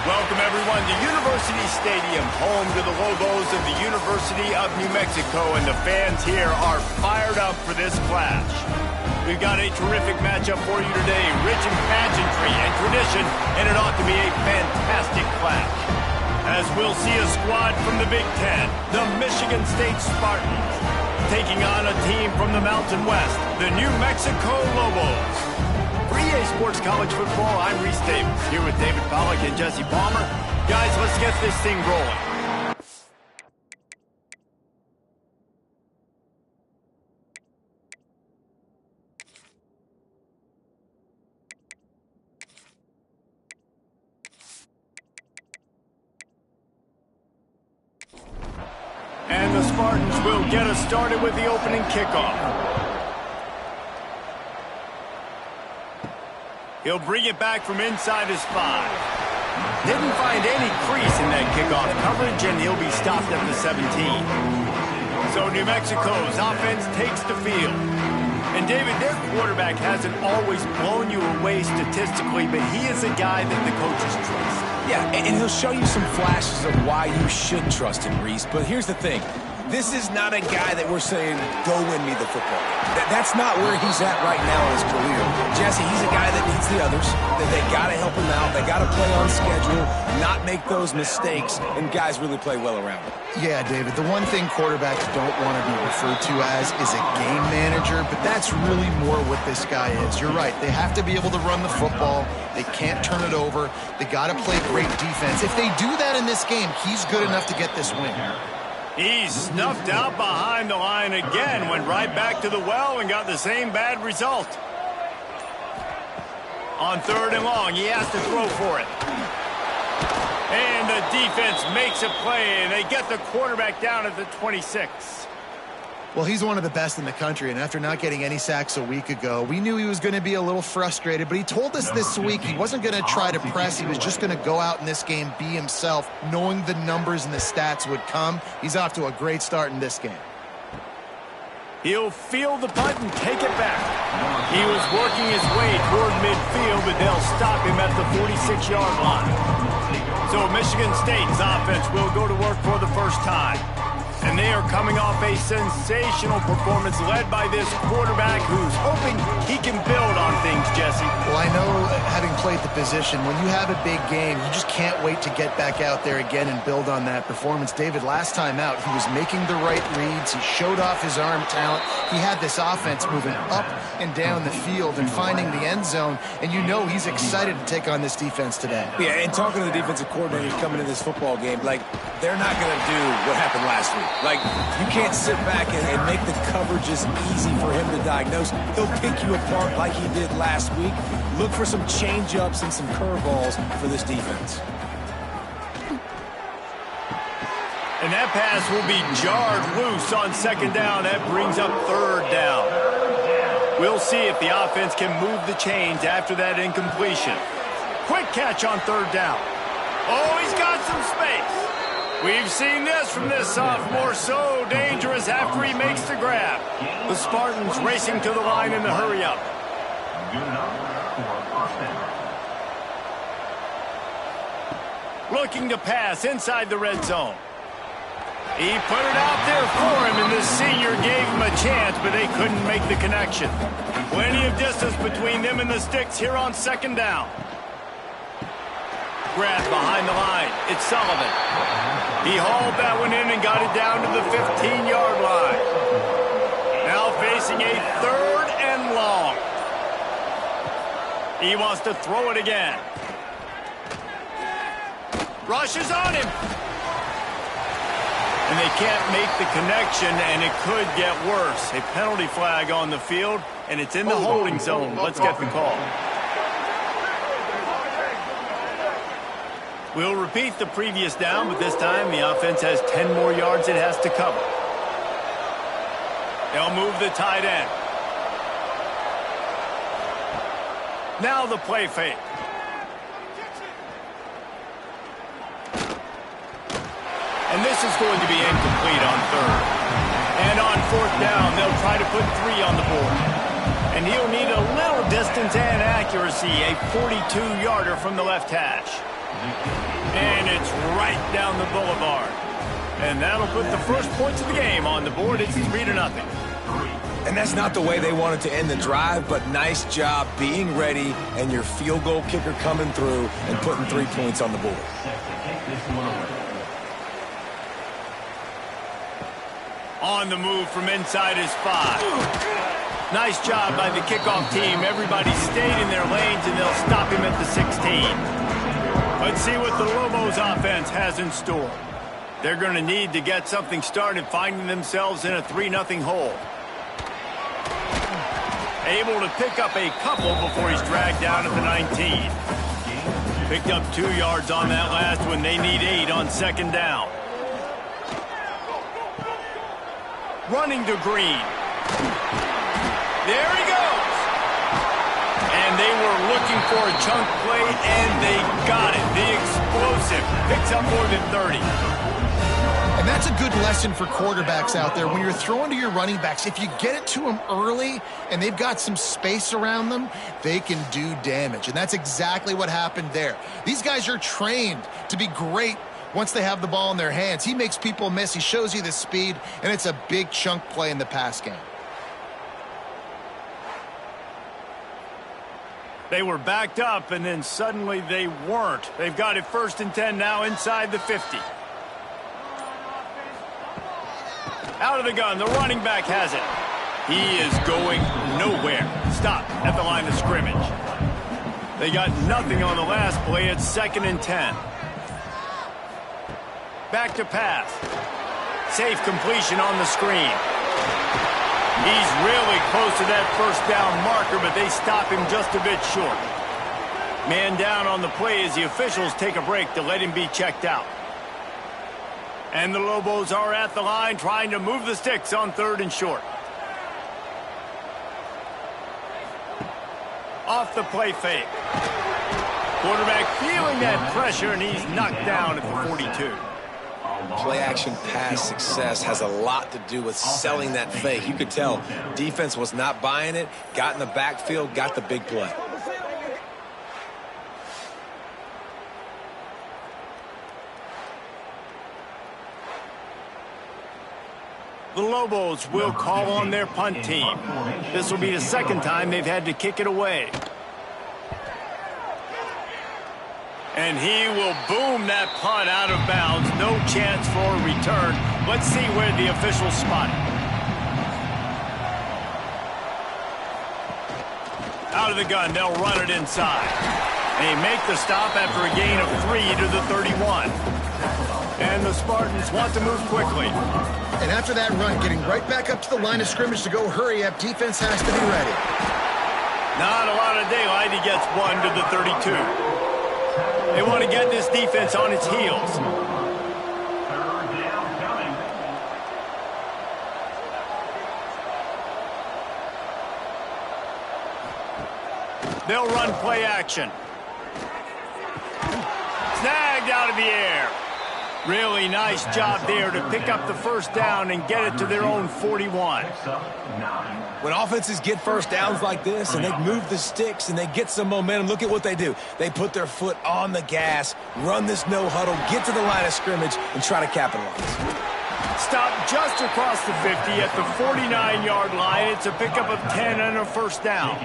Welcome, everyone, to University Stadium, home to the Lobos of the University of New Mexico, and the fans here are fired up for this clash. We've got a terrific matchup for you today, rich in pageantry and tradition, and it ought to be a fantastic clash. As we'll see a squad from the Big Ten, the Michigan State Spartans, taking on a team from the Mountain West, the New Mexico Lobos. For EA Sports College Football, I'm Reese Davis, here with David Pollack and Jesse Palmer. Guys, let's get this thing rolling. And the Spartans will get us started with the opening kickoff. He'll bring it back from inside his 5. Didn't find any crease in that kickoff coverage, and he'll be stopped at the 17. So New Mexico's offense takes the field. And David, their quarterback hasn't always blown you away statistically, but he is a guy that the coaches trust. Yeah, and he'll show you some flashes of why you should trust him, Reese. But here's the thing. This is not a guy that we're saying, go win me the football game. That's not where he's at right now in his career. Jesse, he's a guy that needs the others. That they got to help him out. They got to play on schedule, not make those mistakes, and guys really play well around him. Yeah, David, the one thing quarterbacks don't want to be referred to as is a game manager, but that's really more what this guy is. You're right. They have to be able to run the football. They can't turn it over. They got to play great defense. If they do that in this game, he's good enough to get this win. He's snuffed out behind the line again, went right back to the well and got the same bad result. On 3rd and long, he has to throw for it. And the defense makes a play, and they get the quarterback down at the 26. Well, he's one of the best in the country, and after not getting any sacks a week ago, we knew he was going to be a little frustrated, but he told us this week he wasn't going to try to press. He was just going to go out in this game, be himself, knowing the numbers and the stats would come. He's off to a great start in this game. He'll field the punt and take it back. He was working his way toward midfield, but they'll stop him at the 46-yard line. So Michigan State's offense will go to work for the first time. And they are coming off a sensational performance led by this quarterback who's hoping he can build on things, Jesse. Well, I know, having played the position, when you have a big game, you just can't wait to get back out there again and build on that performance. David, last time out, he was making the right reads. He showed off his arm talent. He had this offense moving up and down the field and finding the end zone. And you know he's excited to take on this defense today. Yeah, and talking to the defensive coordinators coming into this football game, like, they're not going to do what happened last week. Like, you can't sit back and make the coverages easy for him to diagnose. He'll pick you apart like he did last week. Look for some change-ups and some curveballs for this defense. And that pass will be jarred loose on 2nd down. That brings up 3rd down. We'll see if the offense can move the chains after that incompletion. Quick catch on 3rd down. Oh, he's got some space. We've seen this from this sophomore, so dangerous after he makes the grab. The Spartans racing to the line in the hurry-up. Looking to pass inside the red zone. He put it out there for him, and this senior gave him a chance, but they couldn't make the connection. Plenty of distance between them and the sticks here on 2nd down. Grab behind the line. It's Sullivan. He hauled that one in and got it down to the 15-yard line. Now facing a 3rd and long. He wants to throw it again. Rushes on him. And they can't make the connection, and it could get worse. A penalty flag on the field, and it's in the holding zone. Let's get the call. We'll repeat the previous down, but this time the offense has 10 more yards it has to cover. They'll move the tight end. Now the play fake. And this is going to be incomplete on third. And on fourth down, they'll try to put 3 on the board. And he'll need a little distance and accuracy, a 42-yarder from the left hash. And it's right down the boulevard. And that'll put the first points of the game on the board. It's 3-0. And that's not the way they wanted to end the drive, but nice job being ready and your field goal kicker coming through and putting 3 points on the board. On the move from inside his 5. Nice job by the kickoff team. Everybody stayed in their lanes, and they'll stop him at the 16. Let's see what the Lobos offense has in store. They're going to need to get something started, finding themselves in a 3-0 hole. Able to pick up a couple before he's dragged down at the 19. Picked up 2 yards on that last one. They need 8 on second down. Running to Green. There he goes. And they were looking for a chunk play, and they got it. The explosive picks up more than 30. And that's a good lesson for quarterbacks out there. When you're throwing to your running backs, if you get it to them early and they've got some space around them, they can do damage. And that's exactly what happened there. These guys are trained to be great once they have the ball in their hands. He makes people miss. He shows you the speed, and it's a big chunk play in the pass game. They were backed up, and then suddenly they weren't. They've got it 1st and 10 now inside the 50. Out of the gun, the running back has it. He is going nowhere. Stop at the line of scrimmage. They got nothing on the last play. It's 2nd and 10. Back to pass. Safe completion on the screen. He's really close to that first down marker, but they stop him just a bit short. Man down on the play as the officials take a break to let him be checked out. And the Lobos are at the line trying to move the sticks on 3rd and short. Off the play fake. Quarterback feeling that pressure, and he's knocked down at the 42. Play-action pass success has a lot to do with selling that fake. You could tell defense was not buying it, got in the backfield, got the big play. The Lobos will call on their punt team. This will be the 2nd time they've had to kick it away. And he will boom that punt out of bounds. No chance for a return. Let's see where the officials spot it. Out of the gun, they'll run it inside. They make the stop after a gain of 3 to the 31. And the Spartans want to move quickly. And after that run, getting right back up to the line of scrimmage to go hurry up, defense has to be ready. Not a lot of daylight. He gets 1 to the 32. They want to get this defense on its heels. They'll run play action. Snagged out of the air. Really nice job there to pick up the first down and get it to their own 41. When offenses get first downs like this and they move the sticks and they get some momentum, look at what they do. They put their foot on the gas, run this no huddle, get to the line of scrimmage, and try to capitalize. Stop just across the 50 at the 49-yard line. It's a pickup of 10 and a first down.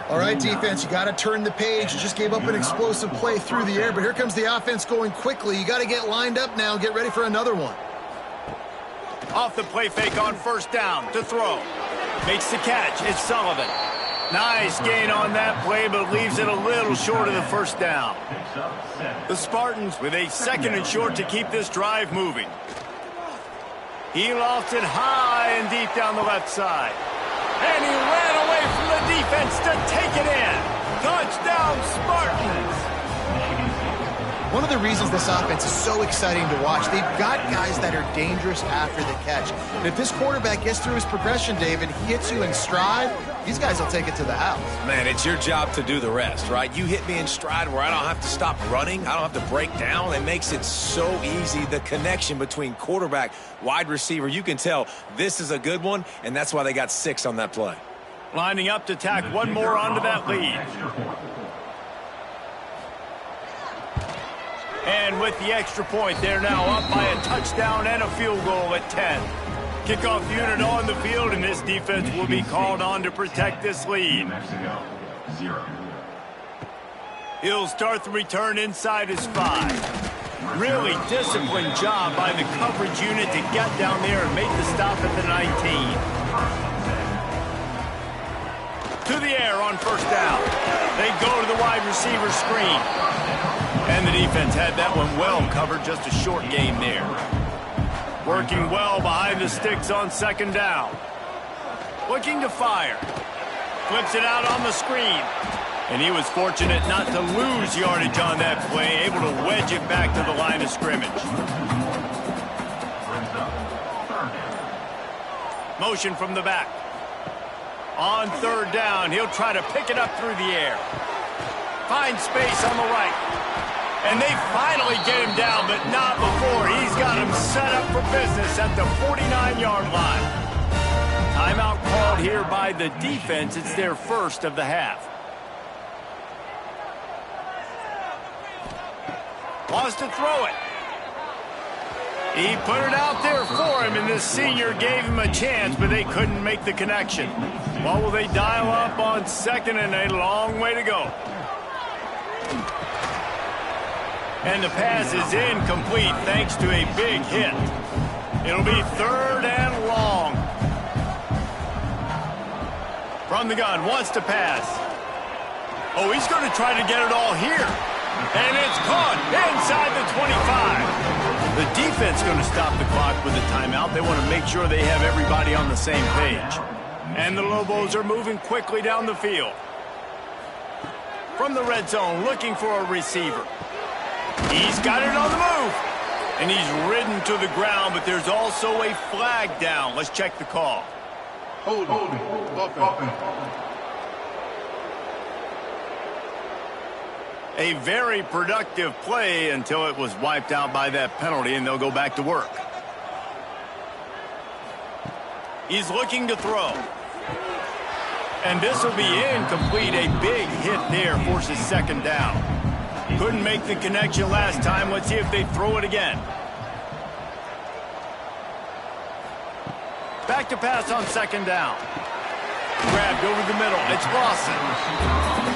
All right, defense, you got to turn the page. You just gave up an explosive play through the air, but here comes the offense going quickly. You got to get lined up now and get ready for another one. Off the play fake on first down to throw. Makes the catch. It's Sullivan. Nice gain on that play, but leaves it a little short of the first down. The Spartans with a 2nd and short to keep this drive moving. He lofts it high and deep down the left side. And he ran away from the defense to take it in. Touchdown, Spartans! One of the reasons this offense is so exciting to watch, they've got guys that are dangerous after the catch. And if this quarterback gets through his progression, David, he hits you in stride, these guys will take it to the house. Man, it's your job to do the rest, right? You hit me in stride where I don't have to stop running. I don't have to break down. It makes it so easy, the connection between quarterback, wide receiver. You can tell this is a good one, and that's why they got 6 on that play. Lining up to tack one more onto that lead. And with the extra point, they're now up by a touchdown and a field goal at 10. Kickoff unit on the field, and this defense will be called on to protect this lead. He'll start the return inside his 5. Really disciplined job by the coverage unit to get down there and make the stop at the 19. To the air on first down. They go to the wide receiver screen. And the defense had that one well covered, just a short gain there. Working well behind the sticks on 2nd down. Looking to fire. Flips it out on the screen. And he was fortunate not to lose yardage on that play, able to wedge it back to the line of scrimmage. Motion from the back. On 3rd down, he'll try to pick it up through the air. Finds space on the right. And they finally get him down, but not before. He's got him set up for business at the 49-yard line. Timeout called here by the defense. It's their first of the half. Wants to throw it. He put it out there for him, and this senior gave him a chance, but they couldn't make the connection. Well, will they dial up on 2nd and a long way to go? And the pass is incomplete thanks to a big hit. It'll be 3rd and long. From the gun, wants to pass. Oh, he's going to try to get it all here. And it's caught inside the 25. The defense going to stop the clock with a timeout. They want to make sure they have everybody on the same page. And the Lobos are moving quickly down the field. From the red zone, looking for a receiver. He's got it on the move. And he's ridden to the ground, but there's also a flag down. Let's check the call. Holding. A very productive play until it was wiped out by that penalty, and they'll go back to work. He's looking to throw. And this will be incomplete. A big hit there forces 2nd down. Couldn't make the connection last time. Let's see if they throw it again. Back to pass on 2nd down. Grabbed over the middle. It's Lawson.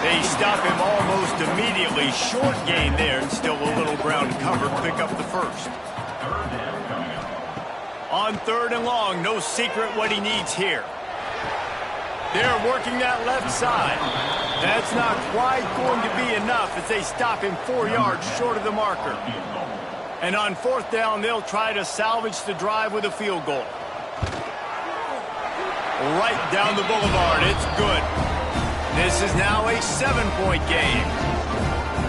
They stop him almost immediately. Short gain there, and still a little ground covered. Pick up the first. On 3rd and long, no secret what he needs here. They're working that left side. That's not quite going to be enough as they stop him 4 yards short of the marker. And on 4th down, they'll try to salvage the drive with a field goal. Right down the boulevard. It's good. This is now a 7-point game.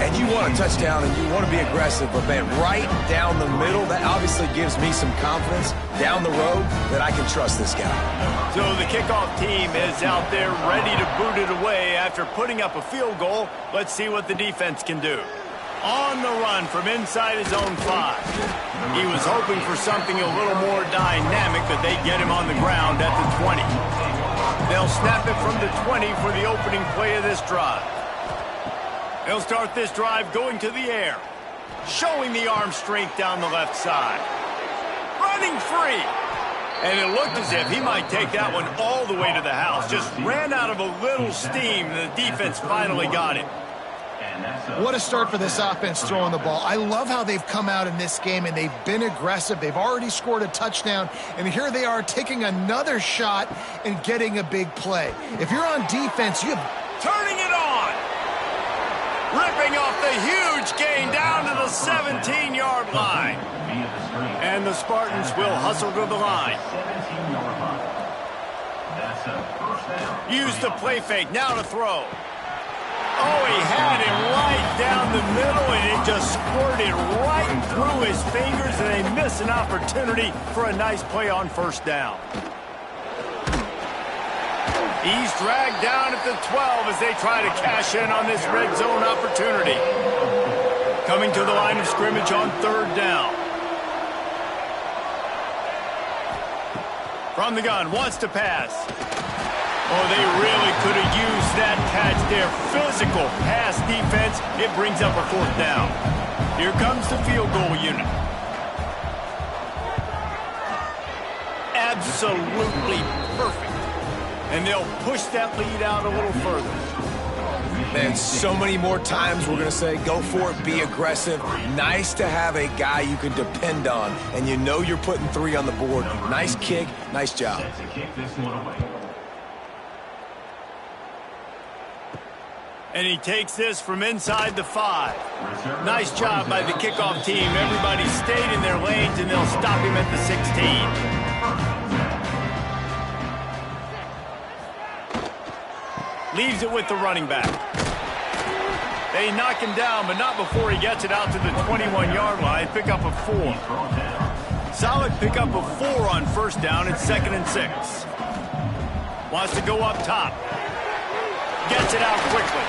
And you want a touchdown and you want to be aggressive, but man, right down the middle, that obviously gives me some confidence down the road that I can trust this guy. So the kickoff team is out there ready to boot it away after putting up a field goal. Let's see what the defense can do. On the run from inside his own 5. He was hoping for something a little more dynamic, but they get him on the ground at the 20. They'll snap it from the 20 for the opening play of this drive. They'll start this drive going to the air, showing the arm strength down the left side. Running free. And it looked as if he might take that one all the way to the house. Just ran out of a little steam, and the defense finally got it. What a start for this offense throwing the ball. I love how they've come out in this game, and they've been aggressive. They've already scored a touchdown, and here they are taking another shot and getting a big play. If you're on defense, you have... Turning it on. Ripping off the huge gain down to the 17-yard line. And the Spartans will hustle to the line. Use the play fake, now to throw. Oh, he had it right down the middle, and it just squirted right through his fingers, and they miss an opportunity for a nice play on first down. He's dragged down at the 12 as they try to cash in on this red zone opportunity. Coming to the line of scrimmage on third down. From the gun, wants to pass. Oh, they really could have used that catch there. Physical pass defense. It brings up a fourth down. Here comes the field goal unit. Absolutely perfect. And they'll push that lead out a little further. Man, so many more times we're going to say, go for it, be aggressive. Nice to have a guy you can depend on, and you know you're putting 3 on the board. Nice kick, nice job. And he takes this from inside the 5. Nice job by the kickoff team. Everybody stayed in their lanes, and they'll stop him at the 16. Leaves it with the running back. They knock him down, but not before he gets it out to the 21-yard line. Pick up a 4. Solid pick up of 4 on first down. It's 2nd and 6. Wants to go up top. Gets it out quickly.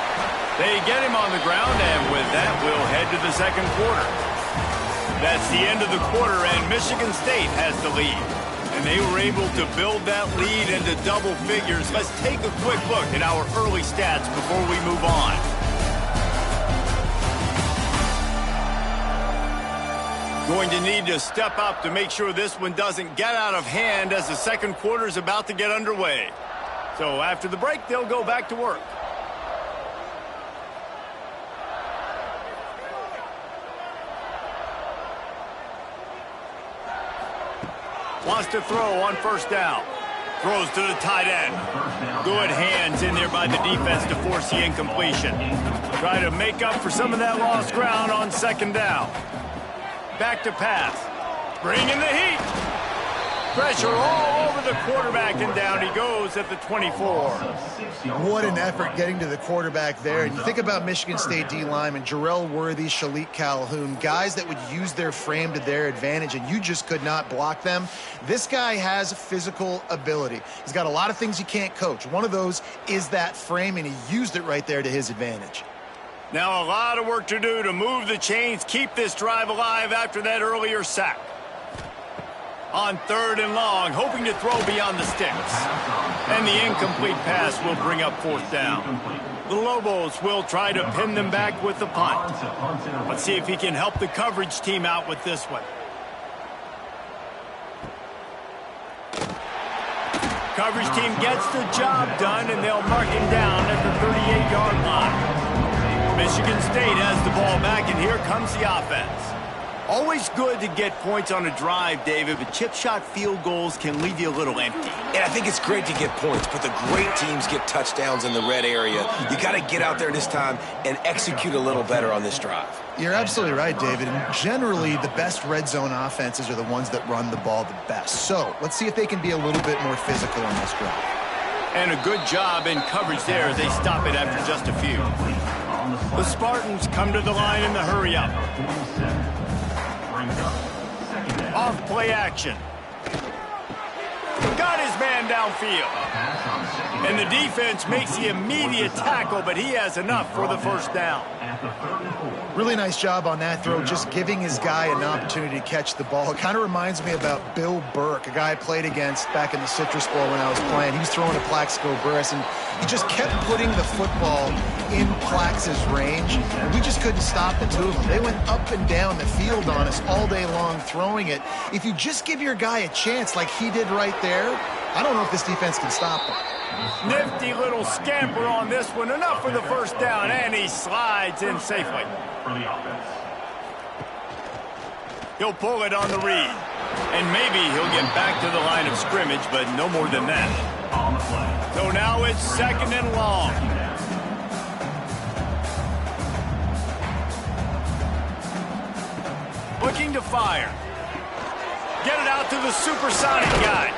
They get him on the ground, and with that, we'll head to the second quarter. That's the end of the quarter, and Michigan State has the lead. And they were able to build that lead into double figures. Let's take a quick look at our early stats before we move on. Going to need to step up to make sure this one doesn't get out of hand as the second quarter is about to get underway. So after the break, they'll go back to work. Wants to throw on first down. Throws to the tight end. Good hands in there by the defense to force the incompletion. Try to make up for some of that lost ground on second down. Back to pass. Bringing the heat. Pressure all over the quarterback, and down he goes at the 24. What an effort getting to the quarterback there. And you think about Michigan State D-linemen, Jarrell Worthy, Shalik Calhoun, guys that would use their frame to their advantage, and you just could not block them. This guy has physical ability. He's got a lot of things you can't coach. One of those is that frame, and he used it right there to his advantage. Now a lot of work to do to move the chains, keep this drive alive after that earlier sack. On third and long, hoping to throw beyond the sticks. And the incomplete pass will bring up fourth down. The Lobos will try to pin them back with the punt. Let's see if he can help the coverage team out with this one. Coverage team gets the job done, and they'll mark him down at the 38-yard line. Michigan State has the ball back, and here comes the offense. Always good to get points on a drive, David, but chip shot field goals can leave you a little empty. And I think it's great to get points, but the great teams get touchdowns in the red area. You got to get out there this time and execute a little better on this drive. You're absolutely right, David. And generally, the best red zone offenses are the ones that run the ball the best. So let's see if they can be a little bit more physical on this drive. And a good job in coverage there as they stop it after just a few. The Spartans come to the line in the hurry-up. Off play action. Got his man downfield. And the defense makes the immediate tackle, but he has enough for the first down. Really nice job on that throw, just giving his guy an opportunity to catch the ball. It kind of reminds me about Bill Burke, a guy I played against back in the Citrus Bowl when I was playing. He was throwing a Plaxico Burress, and he just kept putting the football in Plax's range, and we just couldn't stop the two of them. They went up and down the field on us all day long throwing it. If you just give your guy a chance like he did right there, I don't know if this defense can stop him. Nifty little scamper on this one. Enough for the first down, and he slides in safely. He'll pull it on the read. And maybe he'll get back to the line of scrimmage, but no more than that. So now it's 2nd and long. Looking to fire. Get it out to the supersonic guy.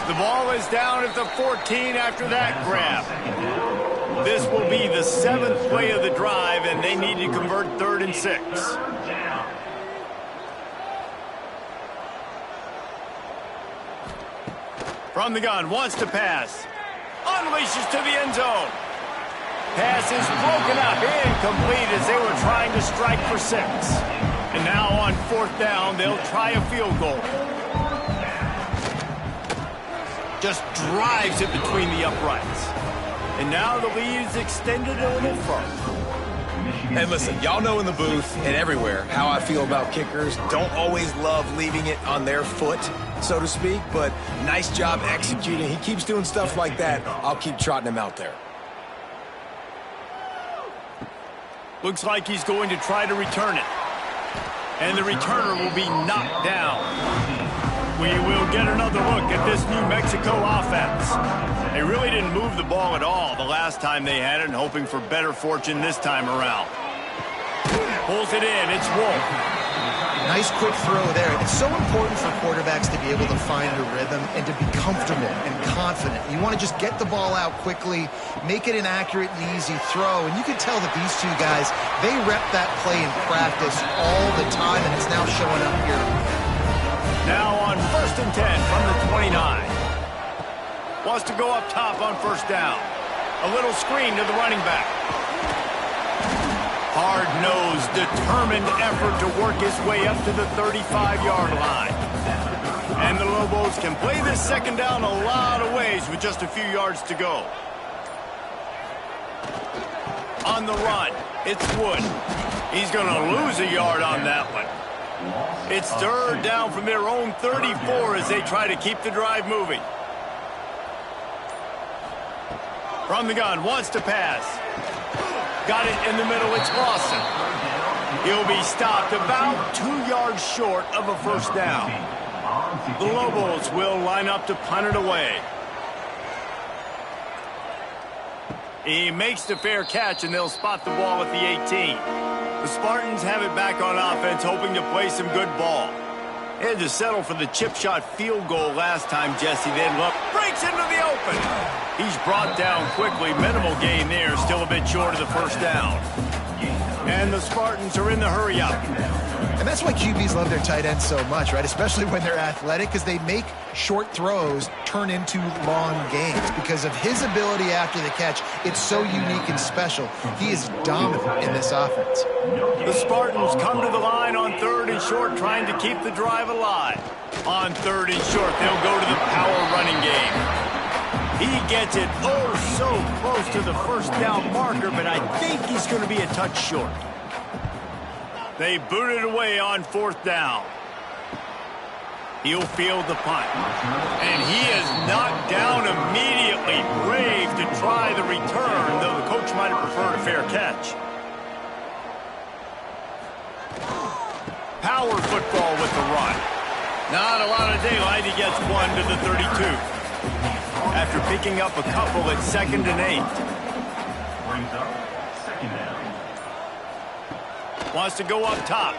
The ball is down at the 14 after that grab. This will be the 7th play of the drive, and they need to convert 3rd and 6. From the gun, wants to pass. Unleashes to the end zone. Pass is broken up, incomplete as they were trying to strike for 6. And now on 4th down, they'll try a field goal. Just drives it between the uprights. And now the lead is extended a little further. And listen, y'all know in the booth and everywhere how I feel about kickers. Don't always love leaving it on their foot, so to speak, but nice job executing. He keeps doing stuff like that. I'll keep trotting him out there. Looks like he's going to try to return it. And the returner will be knocked down. We will get another look at this New Mexico offense. They really didn't move the ball at all the last time they had it, and hoping for better fortune this time around. Pulls it in. It's Wolf. Nice quick throw there. It's so important for quarterbacks to be able to find a rhythm and to be comfortable and confident. You want to just get the ball out quickly, make it an accurate and easy throw. And you can tell that these two guys, they rep that play in practice all the time, and it's now showing up here. Now on 1st and 10 from the 29. Wants to go up top on 1st down. A little screen to the running back. Hard-nosed, determined effort to work his way up to the 35-yard line. And the Lobos can play this 2nd down a lot of ways with just a few yards to go. On the run, it's Wood. He's going to lose a yard on that one. It's 3rd down from their own 34 as they try to keep the drive moving. From the gun, wants to pass. Got it in the middle, it's Lawson. He'll be stopped about 2 yards short of a 1st down. The Lobos will line up to punt it away. He makes the fair catch, and they'll spot the ball at the 18. The Spartans have it back on offense, hoping to play some good ball. They had to settle for the chip shot field goal last time, Jesse. Then look, breaks into the open. He's brought down quickly. Minimal gain there, still a bit short of the 1st down. And the Spartans are in the hurry-up. And that's why QBs love their tight ends so much, right? Especially when they're athletic, because they make short throws turn into long gains. Because of his ability after the catch, it's so unique and special. He is dominant in this offense. The Spartans come to the line on 3rd and short, trying to keep the drive alive. On 3rd and short, they'll go to the power running game. He gets it so close to the 1st down marker, but I think he's going to be a touch short. They boot it away on 4th down. He'll field the punt. And he is knocked down immediately. Brave to try the return, though the coach might have preferred a fair catch. Power football with the run. Not a lot of daylight. He gets one to the 32. After picking up a couple at 2nd and 8. Brings up 2nd down. Wants to go up top.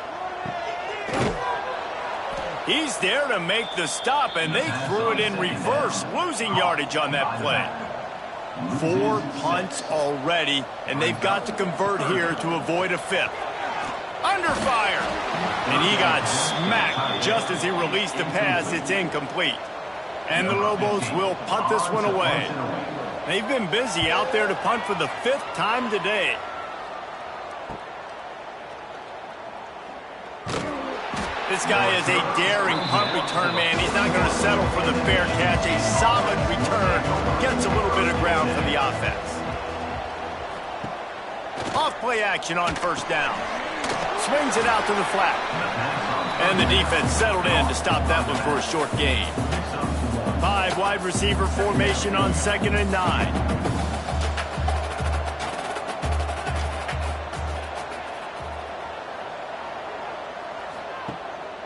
He's there to make the stop, and they threw it in reverse, losing yardage on that play. 4 punts already, and they've got to convert here to avoid a 5th. Under fire! And he got smacked just as he released the pass. It's incomplete. And the Lobos will punt this one away. They've been busy out there to punt for the 5th time today. This guy is a daring punt return man. He's not going to settle for the fair catch. A solid return. Gets a little bit of ground for the offense. Off play action on 1st down. Swings it out to the flat. And the defense settled in to stop that one for a short gain. 5 wide receiver formation on 2nd and 9.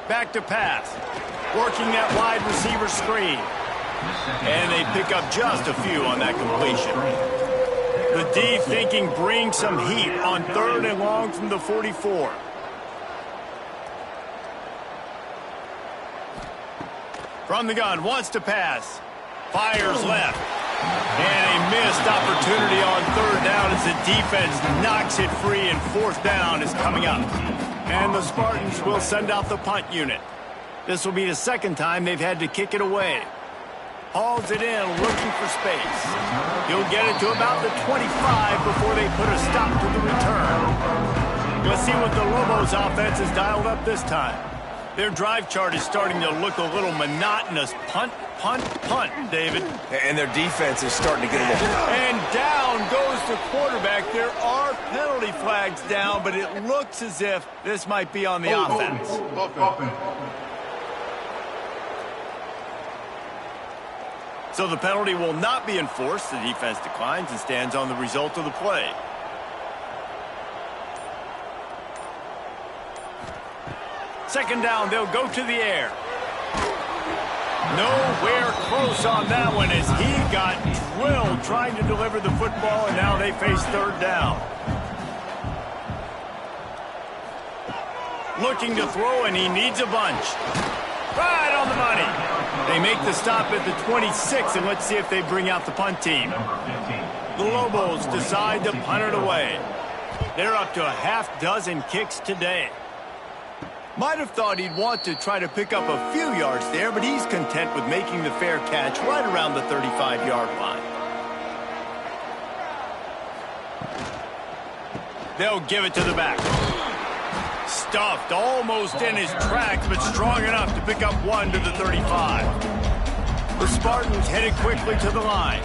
Back to pass. Working that wide receiver screen. And they pick up just a few on that completion. The D thinking bring some heat on 3rd and long from the 44. From the gun, wants to pass. Fires left. And a missed opportunity on 3rd down as the defense knocks it free, and 4th down is coming up. And the Spartans will send out the punt unit. This will be the 2nd time they've had to kick it away. Hauls it in, looking for space. He'll get it to about the 25 before they put a stop to the return. Let's see what the Lobos offense has dialed up this time. Their drive chart is starting to look a little monotonous. Punt, punt, punt, David. And their defense is starting to get a little... And down goes the quarterback. There are penalty flags down, but it looks as if this might be on the offense. So the penalty will not be enforced. The defense declines and stands on the result of the play. Second down, they'll go to the air. Nowhere close on that one as he got drilled trying to deliver the football, and now they face 3rd down. Looking to throw, and he needs a bunch. Right on the money. They make the stop at the 26, and let's see if they bring out the punt team. The Lobos decide to punt it away. They're up to a half-dozen kicks today. Might have thought he'd want to try to pick up a few yards there, but he's content with making the fair catch right around the 35-yard line. They'll give it to the back. Stuffed almost in his tracks, but strong enough to pick up 1 to the 35. The Spartans headed quickly to the line.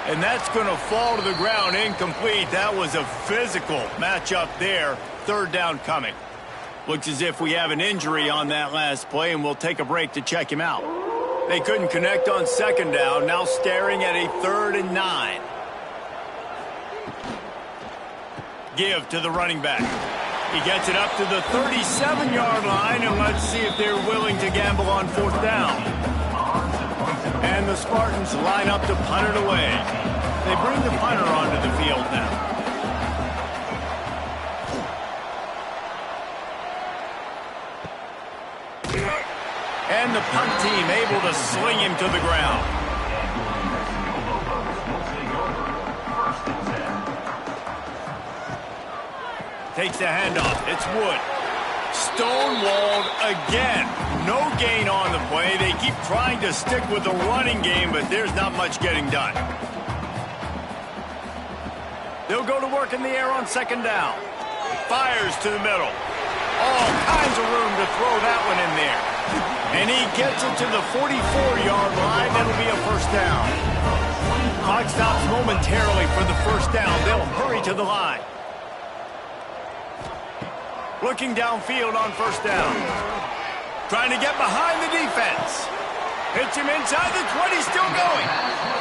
And that's going to fall to the ground incomplete. That was a physical matchup there. 3rd down coming. Looks as if we have an injury on that last play, and we'll take a break to check him out. They couldn't connect on 2nd down, now staring at a 3rd and 9. Give to the running back. He gets it up to the 37-yard line, and let's see if they're willing to gamble on 4th down. And the Spartans line up to punt it away. They bring the punter onto the field now. And the punt team able to sling him to the ground. Takes the handoff. It's Wood. Stonewalled again. No gain on the play. They keep trying to stick with the running game, but there's not much getting done. They'll go to work in the air on 2nd down. Fires to the middle. All kinds of room to throw that one in there. And he gets it to the 44-yard line. That'll be a 1st down. Clock stops momentarily for the 1st down. They'll hurry to the line. Looking downfield on 1st down. Trying to get behind the defense. Hits him inside the 20, still going.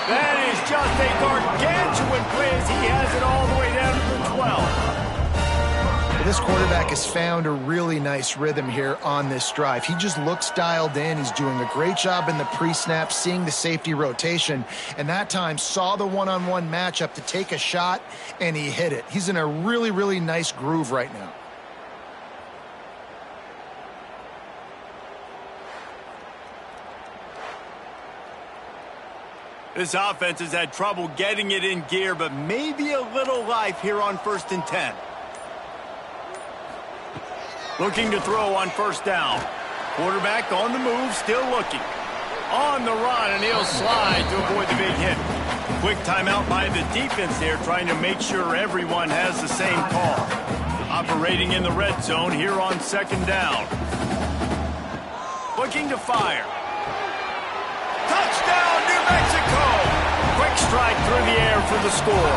That is just a gargantuan play as he has it all the way down to the 12. This quarterback has found a really nice rhythm here on this drive. He just looks dialed in. He's doing a great job in the pre-snap, seeing the safety rotation, and that time saw the one-on-one matchup to take a shot, and he hit it. He's in a really, really nice groove right now. This offense has had trouble getting it in gear, but maybe a little life here on 1st and 10. Looking to throw on 1st down. Quarterback on the move, still looking. On the run, and he'll slide to avoid the big hit. Quick timeout by the defense there, trying to make sure everyone has the same call. Operating in the red zone here on 2nd down. Looking to fire. Touchdown, New Mexico! Quick strike through the air for the score.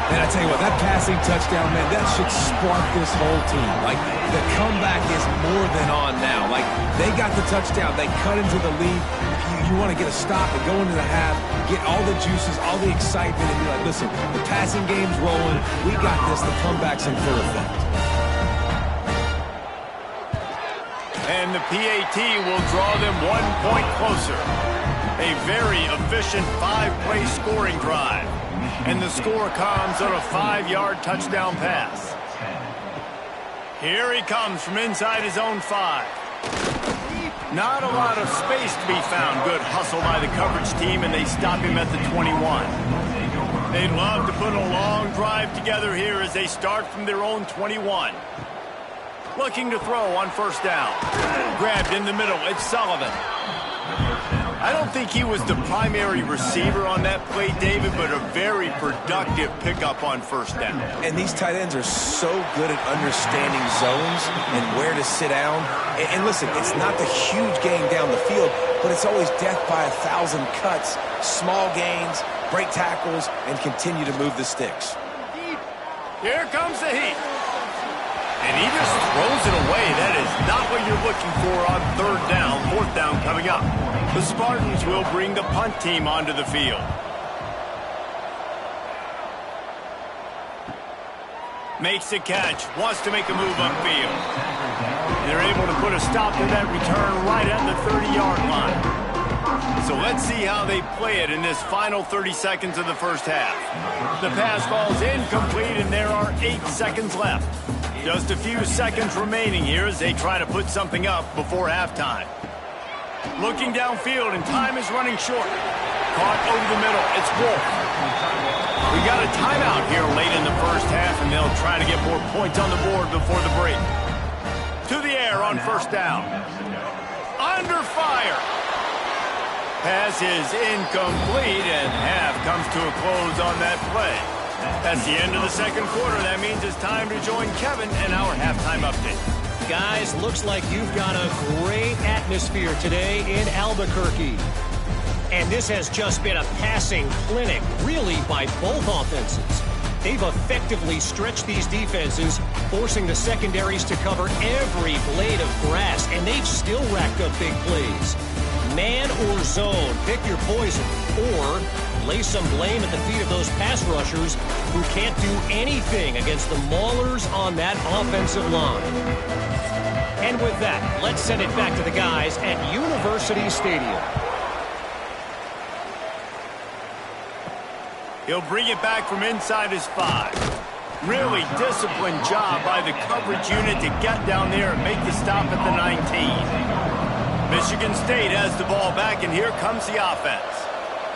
And I tell you what, that passing touchdown, man, that should spark this whole team. Like, the comeback is more than on now. Like, they got the touchdown. They cut into the lead. You want to get a stop and go into the half, get all the juices, all the excitement, and be like, listen, the passing game's rolling. We got this. The comeback's in full effect. And the PAT will draw them 1 point closer. A very efficient 5-play scoring drive. And the score comes on a 5-yard touchdown pass. Here he comes from inside his own 5. Not a lot of space to be found. Good hustle by the coverage team, and they stop him at the 21. They'd love to put a long drive together here as they start from their own 21. Looking to throw on first down. Grabbed in the middle. It's Sullivan. I don't think he was the primary receiver on that play, David, but a very productive pickup on first down. And these tight ends are so good at understanding zones and where to sit down. And listen, it's not the huge gain down the field, but it's always death by 1,000 cuts, small gains, break tackles, and continue to move the sticks. Here comes the heat. And he just throws it away. That is not what you're looking for on third down. Fourth down coming up. The Spartans will bring the punt team onto the field. Makes the catch. Wants to make a move upfield. They're able to put a stop to that return right at the 30-yard line. So let's see how they play it in this final 30 seconds of the first half. The pass ball's incomplete, and there are 8 seconds left. Just a few seconds remaining here as they try to put something up before halftime. Looking downfield, and time is running short. Caught over the middle. It's Wolf. We got a timeout here late in the first half, and they'll try to get more points on the board before the break. To the air on first down. Under fire. Pass is incomplete, and half comes to a close on that play. That's the end of the second quarter. That means it's time to join Kevin and our halftime update. Guys, looks like you've got a great atmosphere today in Albuquerque. And this has just been a passing clinic, really, by both offenses. They've effectively stretched these defenses, forcing the secondaries to cover every blade of grass, and they've still racked up big plays. Man or zone, pick your poison, or lay some blame at the feet of those pass rushers who can't do anything against the maulers on that offensive line. And with that, let's send it back to the guys at University Stadium. He'll bring it back from inside his 5. Really disciplined job by the coverage unit to get down there and make the stop at the 19. Michigan State has the ball back, and here comes the offense.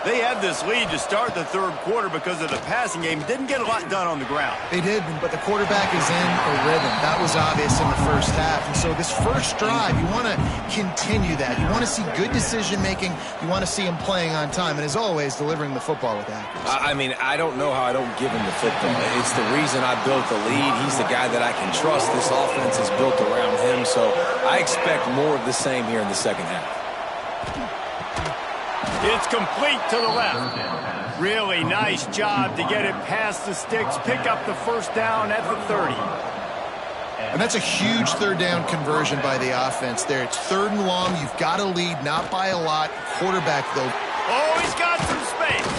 They had this lead to start the third quarter because of the passing game. Didn't get a lot done on the ground. They did, but the quarterback is in a rhythm. That was obvious in the first half. And so this first drive, you want to continue that. You want to see good decision-making. You want to see him playing on time. And as always, delivering the football with accuracy. I mean, I don't know how I don't give him the football. It's the reason I built the lead. He's the guy that I can trust. This offense is built around him. So I expect more of the same here in the second half. It's complete to the left. Really nice job to get it past the sticks, pick up the first down at the 30. And that's a huge third down conversion by the offense there. It's third and long. You've got a lead, not by a lot. Quarterback, though. Oh, he's got some space.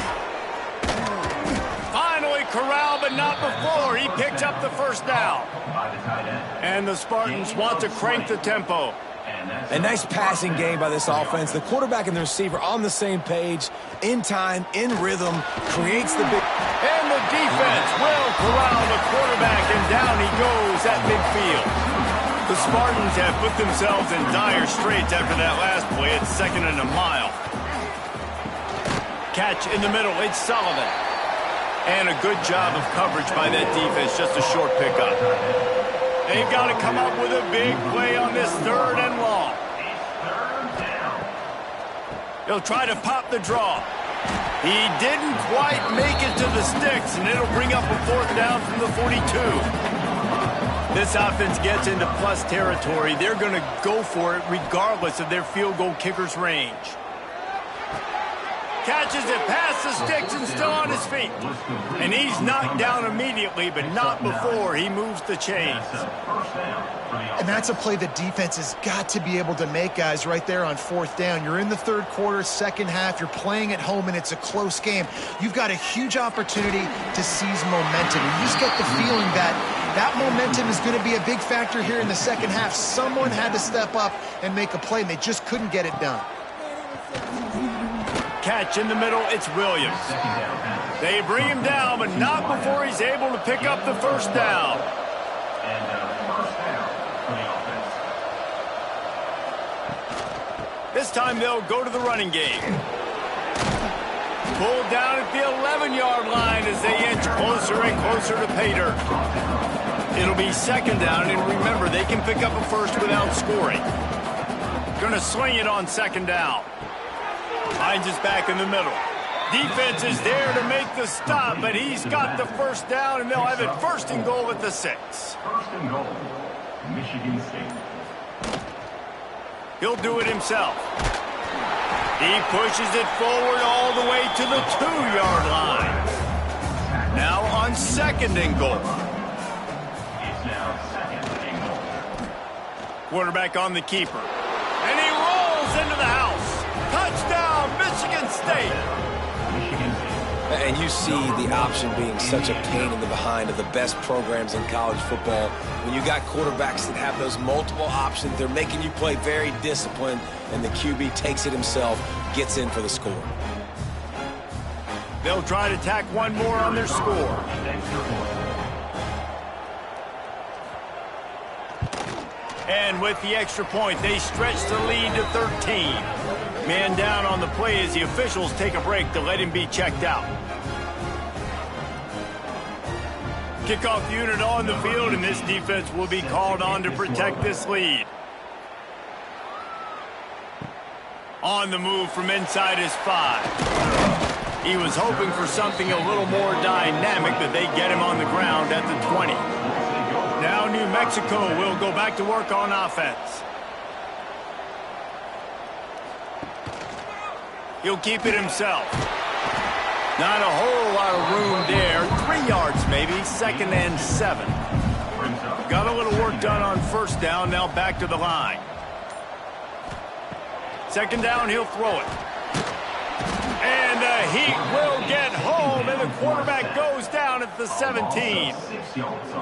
Finally corralled, but not before. He picked up the first down. And the Spartans want to crank the tempo. A nice passing game by this offense. The quarterback and the receiver on the same page, in time, in rhythm, creates the big... And the defense will corral the quarterback, and down he goes at midfield. The Spartans have put themselves in dire straits after that last play. It's second and a mile. Catch in the middle. It's Sullivan. And a good job of coverage by that defense. Just a short pickup. They've got to come up with a big play on this third and long. He'll try to pop the draw. He didn't quite make it to the sticks, and it'll bring up a fourth down from the 42. This offense gets into plus territory. They're going to go for it regardless of their field goal kicker's range. Catches it past the sticks and still on his feet. And he's knocked down immediately, but not before he moves the chains. And that's a play the defense has got to be able to make, guys, right there on 4th down. You're in the 3rd quarter, 2nd half. You're playing at home, and it's a close game. You've got a huge opportunity to seize momentum. You just get the feeling that that momentum is going to be a big factor here in the 2nd half. Someone had to step up and make a play, and they just couldn't get it done. Catch in the middle, it's Williams. They bring him down, but not before he's able to pick up the 1st down. This time they'll go to the running game. Pulled down at the 11-yard line as they inch closer and closer to pay dirt. It'll be 2nd down, and remember, they can pick up a 1st without scoring. Gonna sling it on 2nd down. Finds his back in the middle. Defense is there to make the stop, but he's got the 1st down, and they'll have it 1st and goal at the 6. 1st and goal, Michigan State. He'll do it himself. He pushes it forward all the way to the 2-yard line. Now on 2nd and goal. It's now 2nd and goal. Quarterback on the keeper. And he rolls into the house. Touchdown, Michigan State. And you see the option being such a pain in the behind of the best programs in college football. When you got quarterbacks that have those multiple options, they're making you play very disciplined, and the QB takes it himself, gets in for the score. They'll try to tack one more on their score. And with the extra point, they stretch the lead to 13. Man down on the play as the officials take a break to let him be checked out. Kickoff unit on the field, and this defense will be called on to protect this lead. On the move from inside his 5. He was hoping for something a little more dynamic, but they get him on the ground at the 20. Now New Mexico will go back to work on offense. He'll keep it himself. Not a whole lot of room there. 3 yards maybe, 2nd and 7. Got a little work done on 1st down, now back to the line. 2nd down, he'll throw it. And the Heat will get home, and the quarterback goes down at the 17.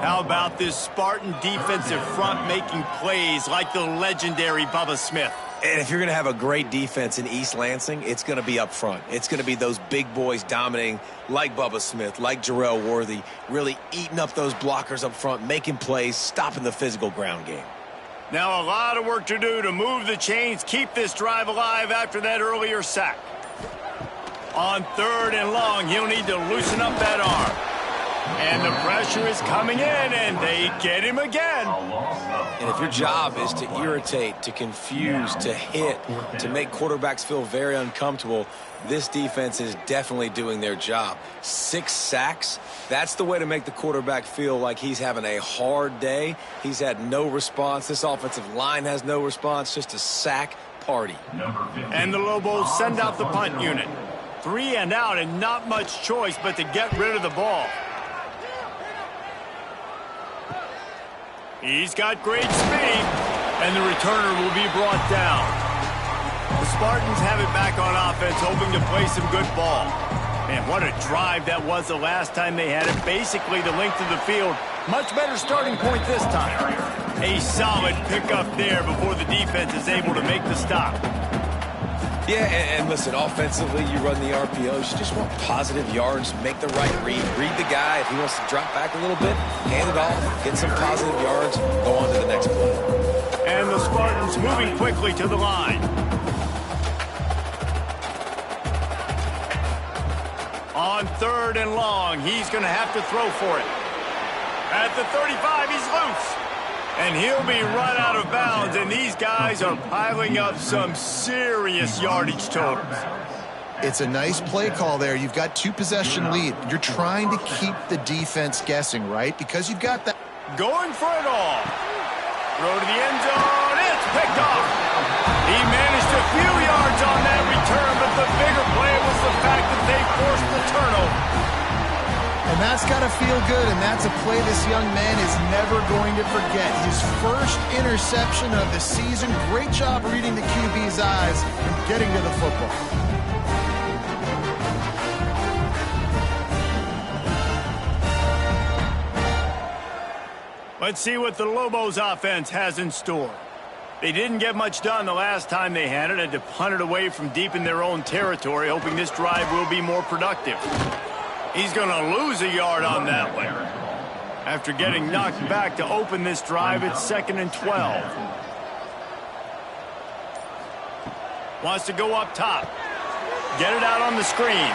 How about this Spartan defensive front making plays like the legendary Bubba Smith? And if you're going to have a great defense in East Lansing, it's going to be up front. It's going to be those big boys dominating like Bubba Smith, like Jarrell Worthy, really eating up those blockers up front, making plays, stopping the physical ground game. Now a lot of work to do to move the chains, keep this drive alive after that earlier sack. On 3rd and long, he'll need to loosen up that arm. And the pressure is coming in, and they get him again. And if your job is to irritate, to confuse, to hit, to make quarterbacks feel very uncomfortable, this defense is definitely doing their job. 6 sacks, that's the way to make the quarterback feel like he's having a hard day. He's had no response. This offensive line has no response, just a sack party. And the Lobos send out the punt unit. 3 and out, and not much choice but to get rid of the ball. He's got great speed, and the returner will be brought down. The Spartans have it back on offense, hoping to play some good ball. Man, what a drive that was the last time they had it. Basically the length of the field. Much better starting point this time. A solid pickup there before the defense is able to make the stop. Yeah, and listen, offensively, you run the RPOs. You just want positive yards, make the right read the guy. If he wants to drop back a little bit, hand it off, get some positive yards, go on to the next play. And the Spartans moving quickly to the line. On 3rd and long, he's going to have to throw for it. At the 35, he's loose. And he'll be run out of bounds, and these guys are piling up some serious yardage totals. It's a nice play call there. You've got 2-possession lead. You're trying to keep the defense guessing, right? Because you've got that. Going for it all. Throw to the end zone. It's picked off. He managed a few yards on that return, but the bigger play was the fact that they forced the turnover. And that's got to feel good, and that's a play this young man is never going to forget. His first interception of the season. Great job reading the QB's eyes and getting to the football. Let's see what the Lobos offense has in store. They didn't get much done the last time they had it. Had to punt it away from deep in their own territory, hoping this drive will be more productive. He's going to lose a yard on that one. After getting knocked back to open this drive, it's 2nd and 12. Wants to go up top. Get it out on the screen.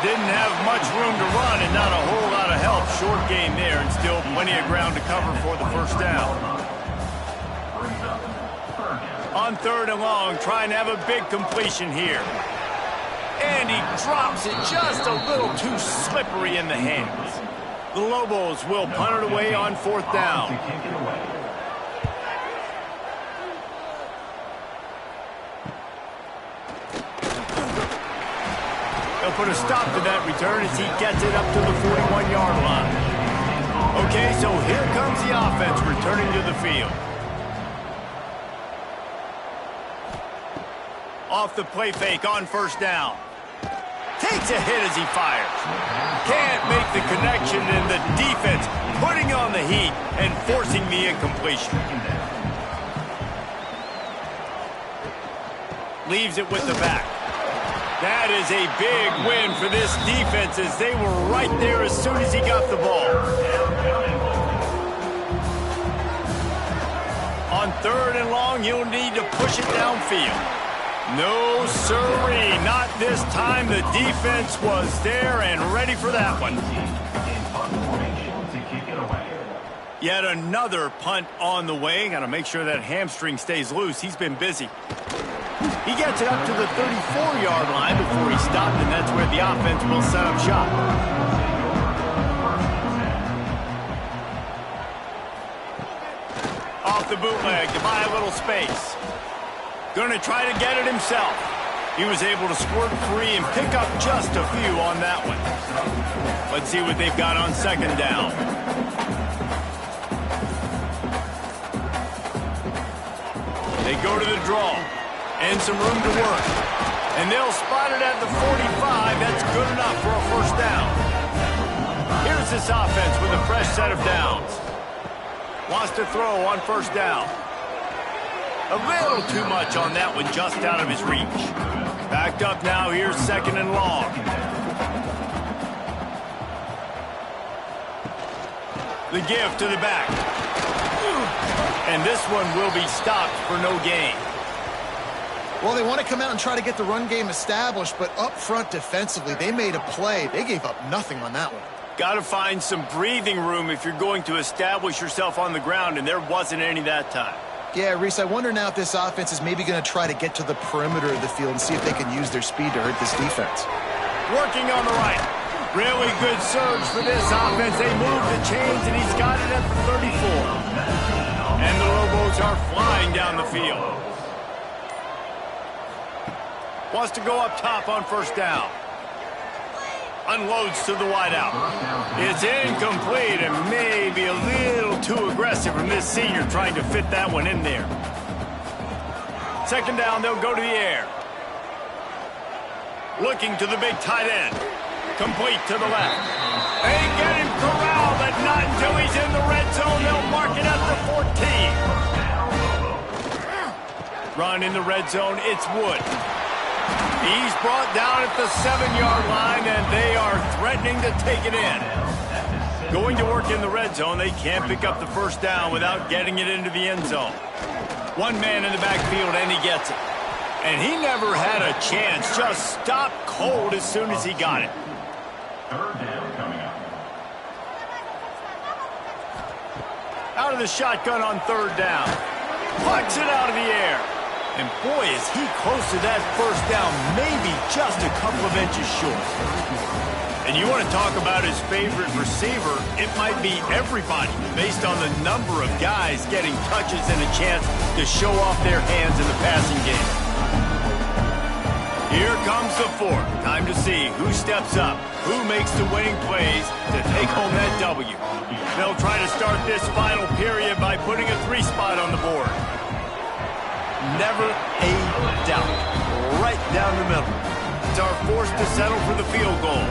Didn't have much room to run and not a whole lot of help. Short game there and still plenty of ground to cover for the first down. On 3rd and long, trying to have a big completion here. And he drops it just a little too slippery in the hands. The Lobos will punt it away on 4th down. They'll put a stop to that return as he gets it up to the 41-yard line. Okay, so here comes the offense returning to the field. Off the play fake on 1st down. Takes a hit as he fires. Can't make the connection, and the defense putting on the heat and forcing the incompletion. Leaves it with the back. That is a big win for this defense as they were right there as soon as he got the ball. On 3rd and long, he'll need to push it downfield. No, sirree, not this time. The defense was there and ready for that one. Yet another punt on the way. Got to make sure that hamstring stays loose. He's been busy. He gets it up to the 34-yard line before he stopped, and that's where the offense will set up shop. Off the bootleg to buy a little space. Going to try to get it himself. He was able to squirt free and pick up just a few on that one. Let's see what they've got on 2nd down. They go to the draw. And some room to work. And they'll spot it at the 45. That's good enough for a 1st down. Here's this offense with a fresh set of downs. Wants to throw on 1st down. A little too much on that one, just out of his reach. Backed up now, here's 2nd and long. The give to the back. And this one will be stopped for no gain. Well, they want to come out and try to get the run game established, but up front defensively, they made a play. They gave up nothing on that one. Got to find some breathing room if you're going to establish yourself on the ground, and there wasn't any that time. Yeah, Reese, I wonder now if this offense is maybe going to try to get to the perimeter of the field and see if they can use their speed to hurt this defense. Working on the right. Really good surge for this offense. They move the chains, and he's got it at the 34. And the Lobos are flying down the field. Wants to go up top on 1st down. Unloads to the wideout. It's incomplete and maybe a little too aggressive from this senior trying to fit that one in there. 2nd down, they'll go to the air. Looking to the big tight end. Complete to the left. They get him corralled, but not until he's in the red zone. They'll mark it at the 14. Run in the red zone, it's Wood. He's brought down at the 7-yard line, and they are threatening to take it in. Going to work in the red zone, they can't pick up the 1st down without getting it into the end zone. One man in the backfield, and he gets it. And he never had a chance, just stopped cold as soon as he got it. 3rd down coming up. Out of the shotgun on 3rd down. Plucks it out of the air. And boy, is he close to that 1st down, maybe just a couple of inches short. And you want to talk about his favorite receiver, it might be everybody, based on the number of guys getting touches and a chance to show off their hands in the passing game. Here comes the fourth. Time to see who steps up, who makes the winning plays to take home that W. They'll try to start this final period by putting a 3-spot on the board. Never a doubt. Right down the middle. Are forced to settle for the field goal.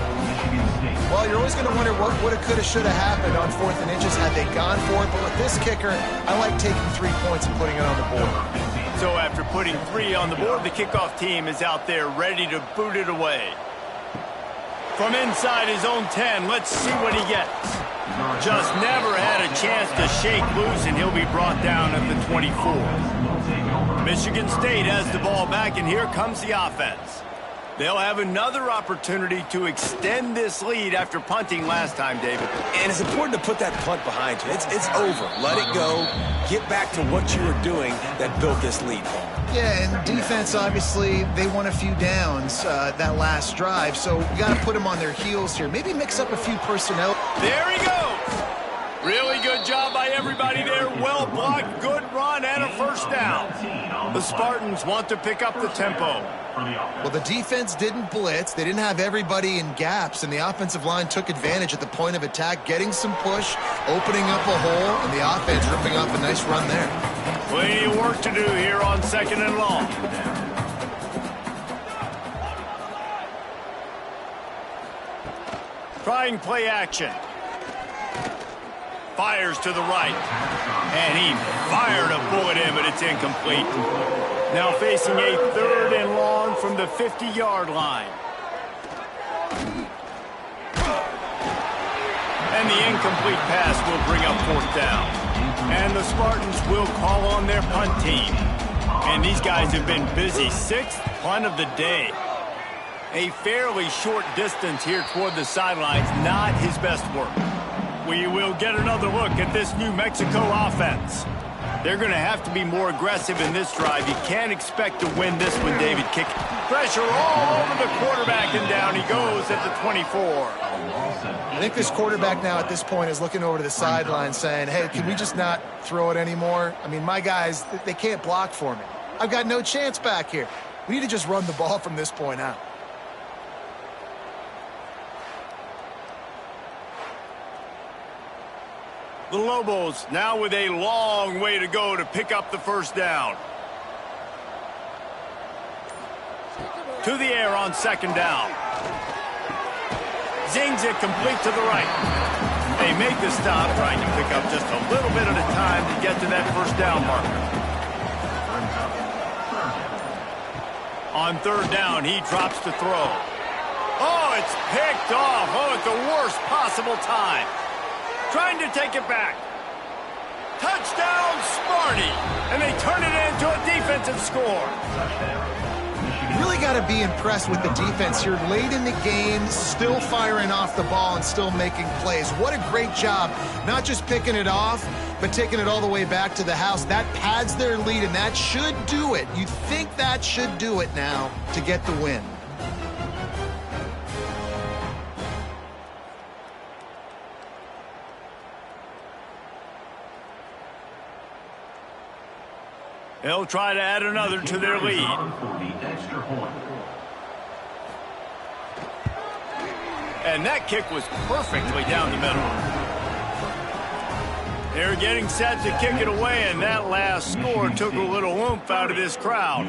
Well, you're always going to wonder what woulda, coulda, shoulda happened on 4th and inches had they gone for it. But with this kicker, I like taking 3 points and putting it on the board. So after putting 3 on the board, the kickoff team is out there ready to boot it away. From inside his own 10, let's see what he gets. Just never had a chance to shake loose, and he'll be brought down at the 24. Michigan State has the ball back, and here comes the offense. They'll have another opportunity to extend this lead after punting last time, David. And it's important to put that punt behind you. It's over. Let it go. Get back to what you were doing that built this lead. Yeah, and defense, obviously, they won a few downs that last drive, so we got to put them on their heels here. Maybe mix up a few personnel. There he goes. Really good job by everybody there. Well blocked, good run, and a first down. The Spartans want to pick up the tempo. Well, the defense didn't blitz. They didn't have everybody in gaps, and the offensive line took advantage at the point of attack, getting some push, opening up a hole, and the offense ripping off a nice run there. Plenty of work to do here on 2nd and long. Trying play action. Fires to the right. And he fired a bullet in, but it's incomplete. Now facing a 3rd and long from the 50-yard line. And the incomplete pass will bring up 4th down. And the Spartans will call on their punt team. And these guys have been busy. 6th punt of the day. A fairly short distance here toward the sidelines. Not his best work. We will get another look at this New Mexico offense. They're going to have to be more aggressive in this drive. You can't expect to win this one, David. Kick pressure all over the quarterback, and down he goes at the 24. I think this quarterback now at this point is looking over to the sideline saying, hey, can we just not throw it anymore? I mean, my guys, they can't block for me. I've got no chance back here. We need to just run the ball from this point out. The Lobos now with a long way to go to pick up the first down. To the air on 2nd down. Zings it complete to the right. They make the stop, trying to pick up just a little bit at a time to get to that first down marker. On 3rd down, he drops to throw. Oh, it's picked off. Oh, at the worst possible time. Trying to take it back. Touchdown, Sparty. And they turn it into a defensive score. Really got to be impressed with the defense here. Late in the game, still firing off the ball and still making plays. What a great job. Not just picking it off, but taking it all the way back to the house. That pads their lead, and that should do it. You think that should do it now to get the win. They'll try to add another to their lead. And that kick was perfectly down the middle. They're getting set to kick it away, and that last score took a little oomph out of this crowd.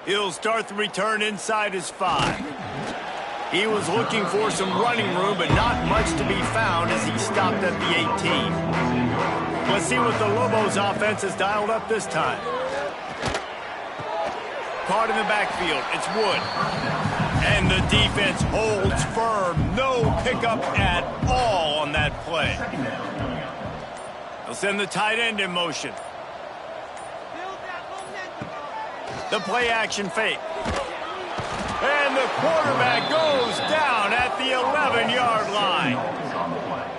He'll start the return inside his 5. He was looking for some running room, but not much to be found as he stopped at the 18. Let's see what the Lobos offense has dialed up this time. Caught in the backfield. It's Wood. And the defense holds firm. No pickup at all on that play. They'll send the tight end in motion. The play action fake. And the quarterback goes down at the 11-yard line.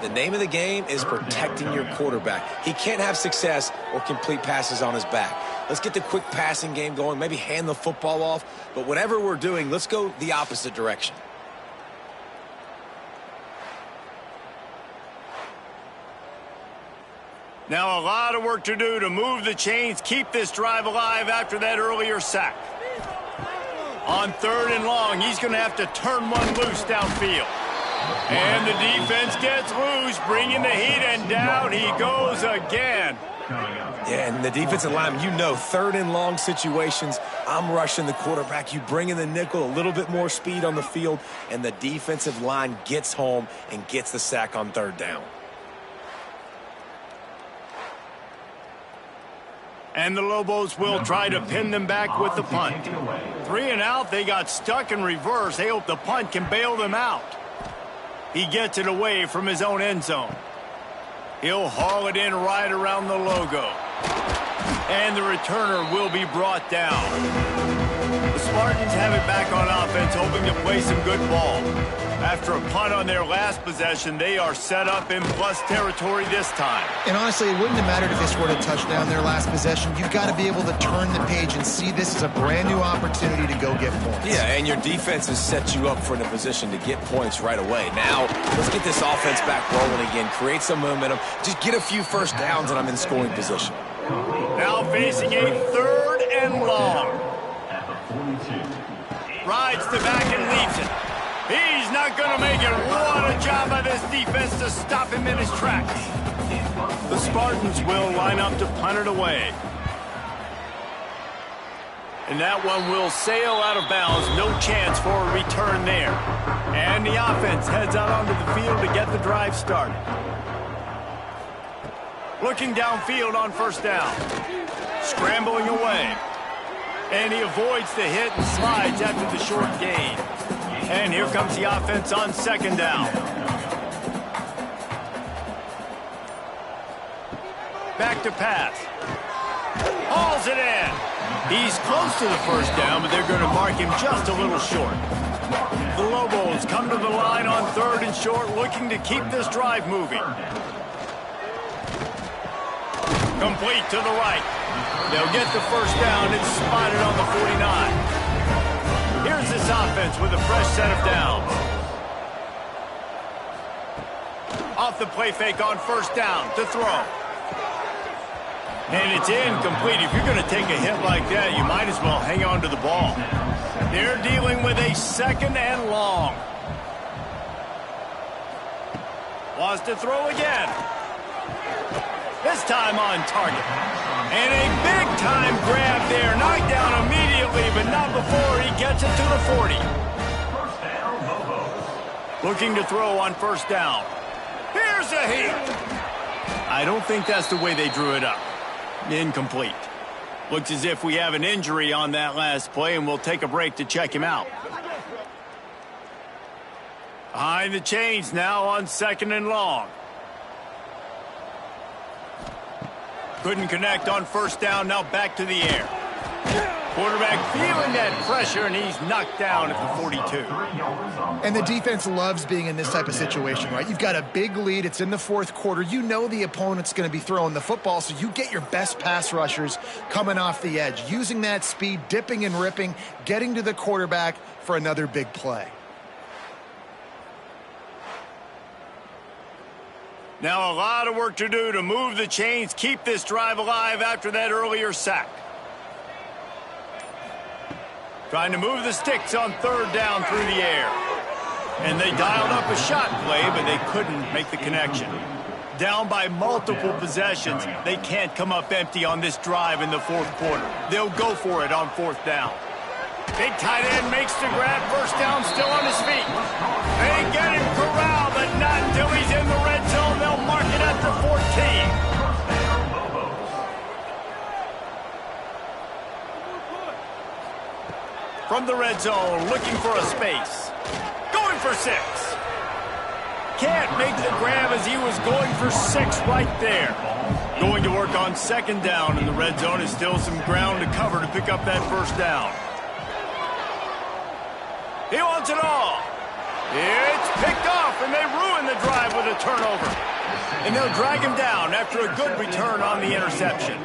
The name of the game is protecting your quarterback. He can't have success or complete passes on his back. Let's get the quick passing game going, maybe hand the football off. But whatever we're doing, let's go the opposite direction. Now a lot of work to do to move the chains, keep this drive alive after that earlier sack. On 3rd and long, he's going to have to turn one loose downfield. And the defense gets loose, bringing the heat, and down he goes again. Yeah, and the defensive line, you know, 3rd and long situations, I'm rushing the quarterback. You bring in the nickel, a little bit more speed on the field, and the defensive line gets home and gets the sack on 3rd down. And the Lobos will try to pin them back with the punt. 3 and out, they got stuck in reverse. They hope the punt can bail them out. He gets it away from his own end zone. He'll haul it in right around the logo. And the returner will be brought down. The Spartans have it back on offense, hoping to play some good ball. After a punt on their last possession, they are set up in plus territory this time. And honestly, it wouldn't have mattered if they scored a touchdown their last possession. You've got to be able to turn the page and see this as a brand new opportunity to go get points. Yeah, and your defense has set you up for the position to get points right away. Now, let's get this offense back rolling again, create some momentum, just get a few first downs, and I'm in scoring position. Now facing a 3rd and long. Rides the back and leaves it. He's not going to make it. What a job by this defense to stop him in his tracks. The Spartans will line up to punt it away. And that one will sail out of bounds. No chance for a return there. And the offense heads out onto the field to get the drive started. Looking downfield on 1st down. Scrambling away. And he avoids the hit and slides after the short gain. And here comes the offense on 2nd down. Back to pass. Hauls it in. He's close to the 1st down, but they're going to mark him just a little short. The Lobos come to the line on 3rd and short, looking to keep this drive moving. Complete to the right. They'll get the 1st down. It's spotted on the 49. Here's this offense with a fresh set of downs. Off the play fake on 1st down to throw. And it's incomplete. If you're going to take a hit like that, you might as well hang on to the ball. They're dealing with a 2nd and long. Wants to throw again. This time on target. And a big-time grab there. Knocked down immediately, but not before he gets it to the 40. Looking to throw on 1st down. Here's a heat. I don't think that's the way they drew it up. Incomplete. Looks as if we have an injury on that last play, and we'll take a break to check him out. Behind the chains now on 2nd and long. Couldn't connect on 1st down, now back to the air. Quarterback feeling that pressure, and he's knocked down at the 42. And the defense loves being in this type of situation, right? You've got a big lead. It's in the 4th quarter. You know the opponent's going to be throwing the football, so you get your best pass rushers coming off the edge, using that speed, dipping and ripping, getting to the quarterback for another big play. Now a lot of work to do to move the chains, keep this drive alive after that earlier sack. Trying to move the sticks on 3rd down through the air. And they dialed up a shot play, but they couldn't make the connection. Down by multiple possessions, they can't come up empty on this drive in the 4th quarter. They'll go for it on 4th down. Big tight end makes the grab. 1st down, still on his feet. They get him corralled, but not until he's in the red zone. They'll mark it at the 14. From the red zone, looking for a space. Going for 6. Can't make the grab as he was going for 6 right there. Going to work on 2nd down in the red zone is still some ground to cover to pick up that 1st down. He wants it all. It's picked off, and they ruin the drive with a turnover. And they'll drag him down after a good return on the interception.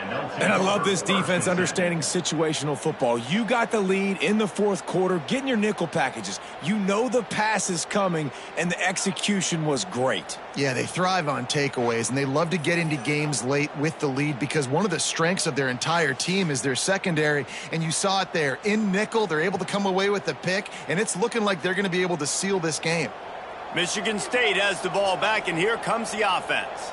And I love this defense understanding situational football. You got the lead in the fourth quarter, getting your nickel packages. You know the pass is coming, and the execution was great. Yeah, they thrive on takeaways, and they love to get into games late with the lead because one of the strengths of their entire team is their secondary, and you saw it there. In nickel, they're able to come away with the pick, and it's looking like they're going to be able to seal this game. Michigan State has the ball back, and here comes the offense.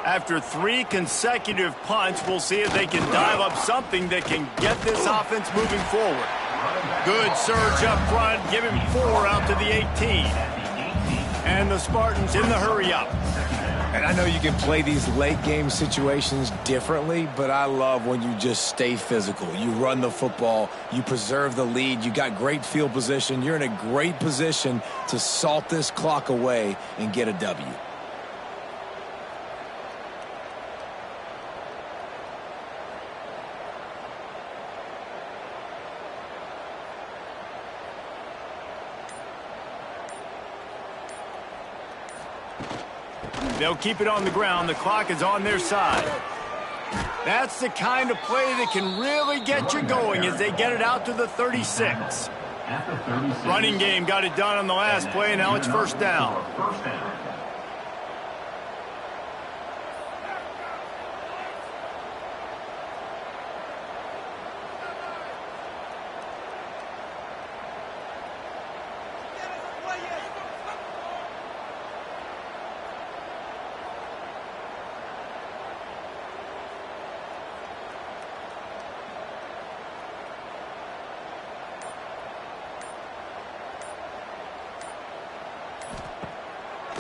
After 3 consecutive punts, we'll see if they can dive up something that can get this offense moving forward. Good surge up front, give him 4 out to the 18. And the Spartans in the hurry-up. And I know you can play these late-game situations differently, but I love when you just stay physical. You run the football, you preserve the lead, you got great field position, you're in a great position to salt this clock away and get a W. They'll keep it on the ground. The clock is on their side. That's the kind of play that can really get you going as they get it out to the 36. Running game got it done on the last play, and now it's first down.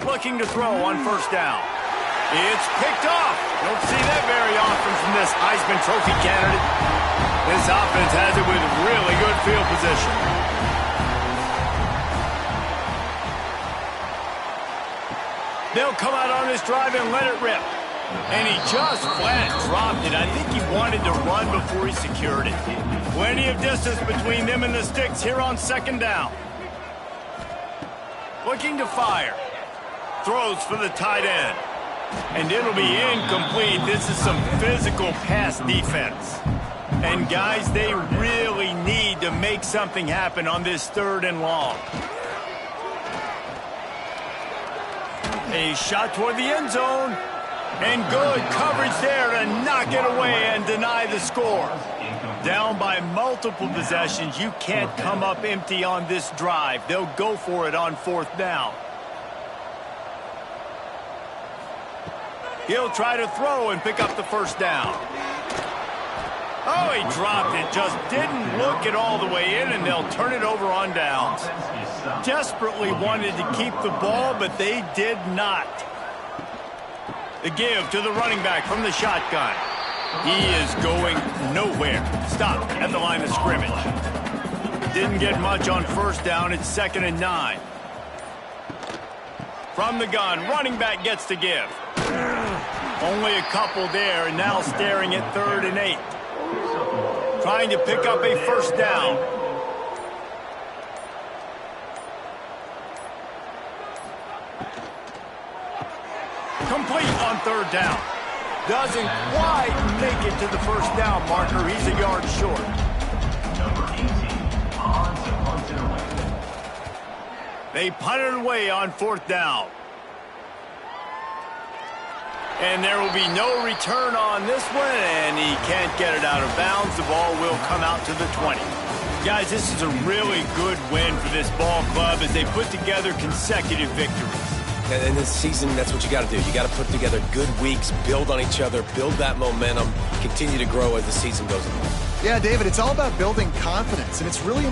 Looking to throw on first down. It's picked off. Don't see that very often from this Heisman Trophy candidate. This offense has it with really good field position. They'll come out on this drive and let it rip. And he just flat dropped it. I think he wanted to run before he secured it. Plenty of distance between them and the sticks here on second down. Looking to fire. Throws for the tight end. And it'll be incomplete. This is some physical pass defense. And guys, they really need to make something happen on this 3rd and long. A shot toward the end zone. And good coverage there to knock it away and deny the score. Down by multiple possessions. You can't come up empty on this drive. They'll go for it on 4th down. He'll try to throw and pick up the first down. Oh, he dropped it. Just didn't look it all the way in, and they'll turn it over on downs. Desperately wanted to keep the ball, but they did not. The give to the running back from the shotgun. He is going nowhere. Stopped at the line of scrimmage. Didn't get much on first down. It's 2nd and 9. From the gun, running back gets the give. Only a couple there, and now staring at 3rd and 8. Trying to pick up a first down. Complete on 3rd down. Doesn't quite make it to the first down marker. He's a yard short. They punted it away on 4th down. And there will be no return on this one, and he can't get it out of bounds. The ball will come out to the 20. Guys, this is a really good win for this ball club as they put together consecutive victories. And in this season, that's what you got to do. You got to put together good weeks, build on each other, build that momentum, continue to grow as the season goes along. Yeah, David, it's all about building confidence, and it's really